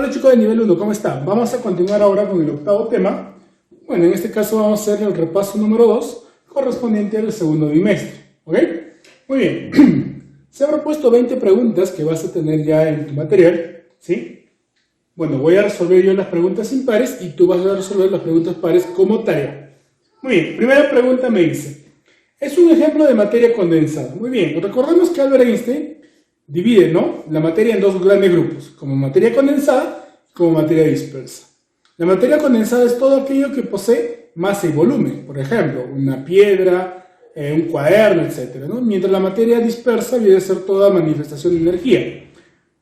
Hola chicos de nivel 1, ¿cómo están? Vamos a continuar ahora con el octavo tema. Bueno, en este caso vamos a hacer el repaso número 2, correspondiente al segundo bimestre. ¿Ok? Muy bien. Se han propuesto 20 preguntas que vas a tener ya en tu material, ¿sí? Bueno, voy a resolver yo las preguntas impares y tú vas a resolver las preguntas pares como tarea. Muy bien, primera pregunta me dice, es un ejemplo de materia condensada. Muy bien, recordemos que Albert Einstein divide, ¿no?, la materia en dos grandes grupos, como materia condensada y como materia dispersa. La materia condensada es todo aquello que posee masa y volumen, por ejemplo, una piedra, un cuaderno, etc., ¿no? Mientras la materia dispersa viene a ser toda manifestación de energía,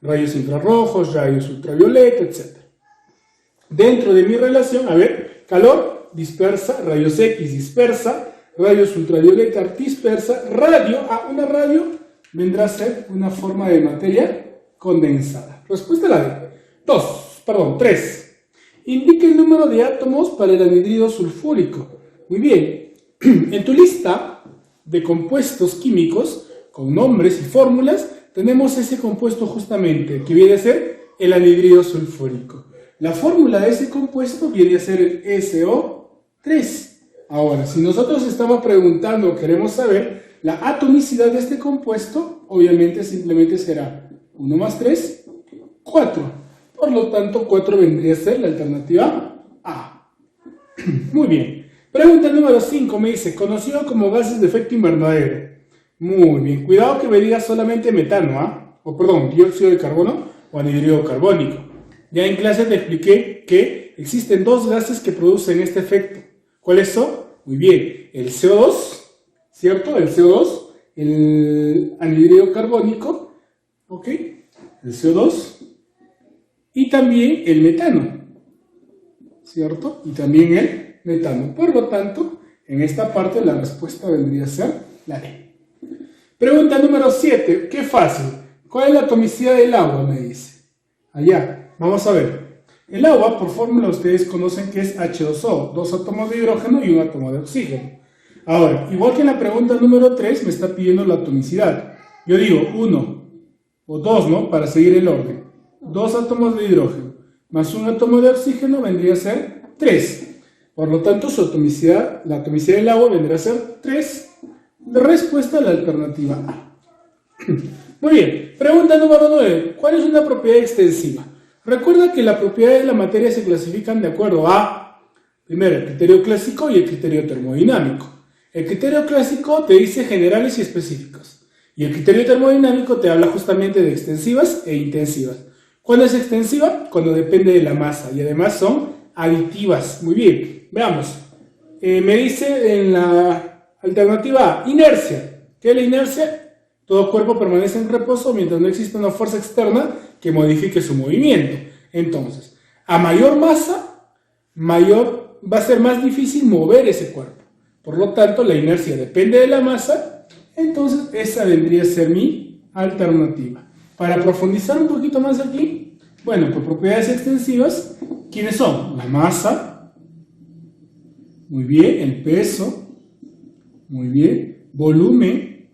rayos infrarrojos, rayos ultravioleta, etc. Dentro de mi relación, a ver, calor dispersa, rayos X dispersa, rayos ultravioleta dispersa, radio, una radio vendrá a ser una forma de materia condensada. Respuesta a la D. 3. Indica el número de átomos para el anhidrido sulfúrico. Muy bien. En tu lista de compuestos químicos con nombres y fórmulas tenemos ese compuesto justamente, que viene a ser el anhidrido sulfúrico. La fórmula de ese compuesto viene a ser el SO3. Ahora, si nosotros estamos preguntando o queremos saber la atomicidad de este compuesto, obviamente simplemente será 1 más 3, 4. Por lo tanto, 4 vendría a ser la alternativa A. Muy bien. Pregunta número 5 me dice, conocido como gases de efecto invernadero. Muy bien. Cuidado que me diga solamente metano, ¿ah? O perdón, dióxido de carbono o anhidrido carbónico. Ya en clase te expliqué que existen dos gases que producen este efecto. ¿Cuáles son? Muy bien. El CO2, ¿cierto? El CO2, el anhidrido carbónico, ¿ok? El CO2 y también el metano, ¿cierto? Y también el metano. Por lo tanto, en esta parte la respuesta vendría a ser la D. Pregunta número 7, qué fácil. ¿Cuál es la atomicidad del agua? Me dice. Allá, vamos a ver. El agua, por fórmula, ustedes conocen que es H2O, 2 átomos de hidrógeno y un átomo de oxígeno. Ahora, igual que en la pregunta número 3, me está pidiendo la atomicidad. Yo digo 1 o 2, ¿no? Para seguir el orden. 2 átomos de hidrógeno más un átomo de oxígeno vendría a ser 3. Por lo tanto, su atomicidad, la atomicidad del agua vendría a ser 3. Respuesta a la alternativa A. Muy bien. Pregunta número 9. ¿Cuál es una propiedad extensiva? Recuerda que las propiedades de la materia se clasifican de acuerdo a, primero, el criterio clásico y el criterio termodinámico. El criterio clásico te dice generales y específicas. Y el criterio termodinámico te habla justamente de extensivas e intensivas. ¿Cuándo es extensiva? Cuando depende de la masa. Y además son aditivas. Muy bien. Veamos. Me dice en la alternativa A, inercia. ¿Qué es la inercia? Todo cuerpo permanece en reposo mientras no exista una fuerza externa que modifique su movimiento. Entonces, a mayor masa, va a ser más difícil mover ese cuerpo. Por lo tanto, la inercia depende de la masa, entonces esa vendría a ser mi alternativa. Para profundizar un poquito más aquí, bueno, por propiedades extensivas, ¿quiénes son? La masa, muy bien, el peso, muy bien, volumen,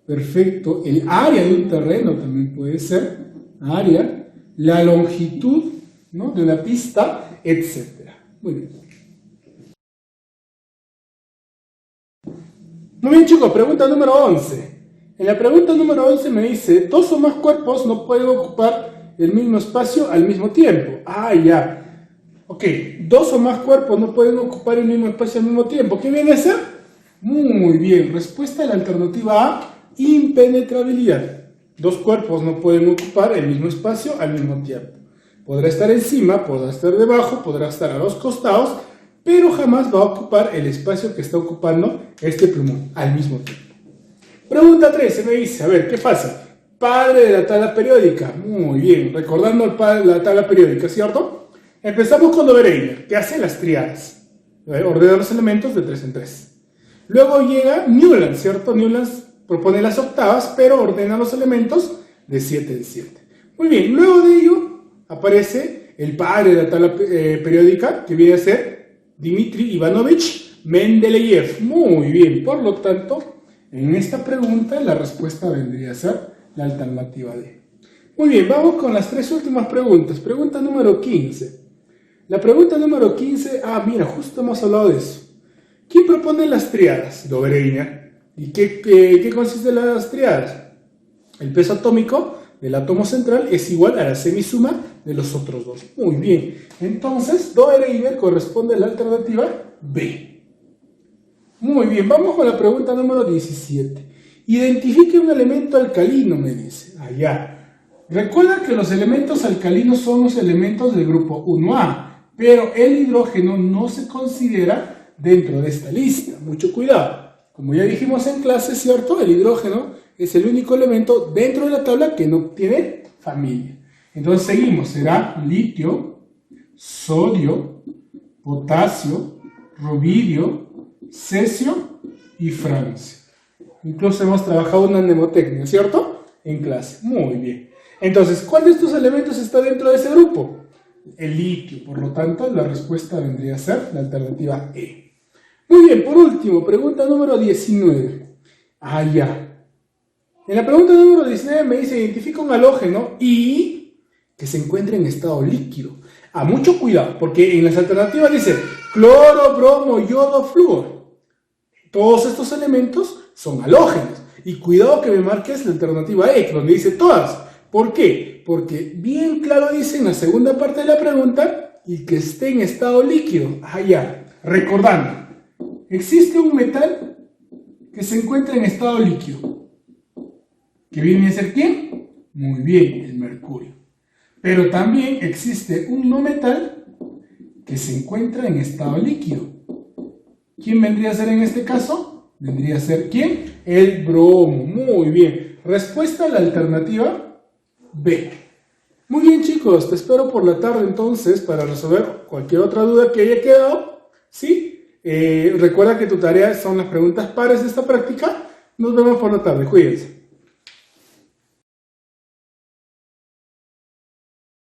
perfecto, el área de un terreno también puede ser, área, la longitud, ¿no?, de una pista, etc. Muy bien. Muy bien, chicos, pregunta número 11. En la pregunta número 11 me dice, 2 o más cuerpos no pueden ocupar el mismo espacio al mismo tiempo. Ah, ya. Ok, 2 o más cuerpos no pueden ocupar el mismo espacio al mismo tiempo. ¿Qué viene a ser? Muy bien, respuesta a la alternativa A, impenetrabilidad. 2 cuerpos no pueden ocupar el mismo espacio al mismo tiempo. Podrá estar encima, podrá estar debajo, podrá estar a los costados, pero jamás va a ocupar el espacio que está ocupando este plumón al mismo tiempo. Pregunta 13 me dice, a ver, qué fácil. Padre de la tabla periódica. Muy bien, recordando el padre de la tabla periódica, ¿cierto? Empezamos con Dobereiner, que hace las triadas. Ordena los elementos de 3 en 3. Luego llega Newland, ¿cierto? Newland propone las octavas, pero ordena los elementos de 7 en 7. Muy bien, luego de ello aparece el padre de la tabla periódica, que viene a ser Dmitri Ivanovich Mendeleev. Muy bien, por lo tanto, en esta pregunta la respuesta vendría a ser la alternativa D. Muy bien, vamos con las tres últimas preguntas. Pregunta número 15. La pregunta número 15, mira, justo hemos hablado de eso. ¿Quién propone las triadas? Lobereina. ¿Y qué consiste las triadas? El peso atómico del átomo central es igual a la semisuma de los otros dos. Muy bien. Entonces, Dobereiner corresponde a la alternativa B. Muy bien, vamos con la pregunta número 17. Identifique un elemento alcalino, me dice. Allá. Recuerda que los elementos alcalinos son los elementos del grupo 1A, pero el hidrógeno no se considera dentro de esta lista. Mucho cuidado. Como ya dijimos en clase, ¿cierto? El hidrógeno es el único elemento dentro de la tabla que no tiene familia. Entonces seguimos. Será litio, sodio, potasio, rubidio, cesio y francio. Incluso hemos trabajado una mnemotecnia, ¿cierto? En clase. Muy bien. Entonces, ¿cuál de estos elementos está dentro de ese grupo? El litio. Por lo tanto, la respuesta vendría a ser la alternativa E. Muy bien, por último, pregunta número 19. Ya. En la pregunta número 19 me dice, identifica un halógeno y que se encuentre en estado líquido. Mucho cuidado, porque en las alternativas dice cloro, bromo, yodo, flúor. Todos estos elementos son halógenos. Y cuidado que me marques la alternativa E, donde dice todas. ¿Por qué? Porque bien claro dice en la segunda parte de la pregunta, y que esté en estado líquido. Ya. Recordando, existe un metal que se encuentra en estado líquido. ¿Que viene a ser quién? Muy bien, el mercurio. Pero también existe un no metal que se encuentra en estado líquido. ¿Quién vendría a ser en este caso? Vendría a ser ¿quién? El bromo. Muy bien. Respuesta a la alternativa B. Muy bien, chicos, te espero por la tarde entonces para resolver cualquier otra duda que haya quedado. ¿Sí? Recuerda que tu tarea son las preguntas pares de esta práctica. Nos vemos por la tarde. Cuídense.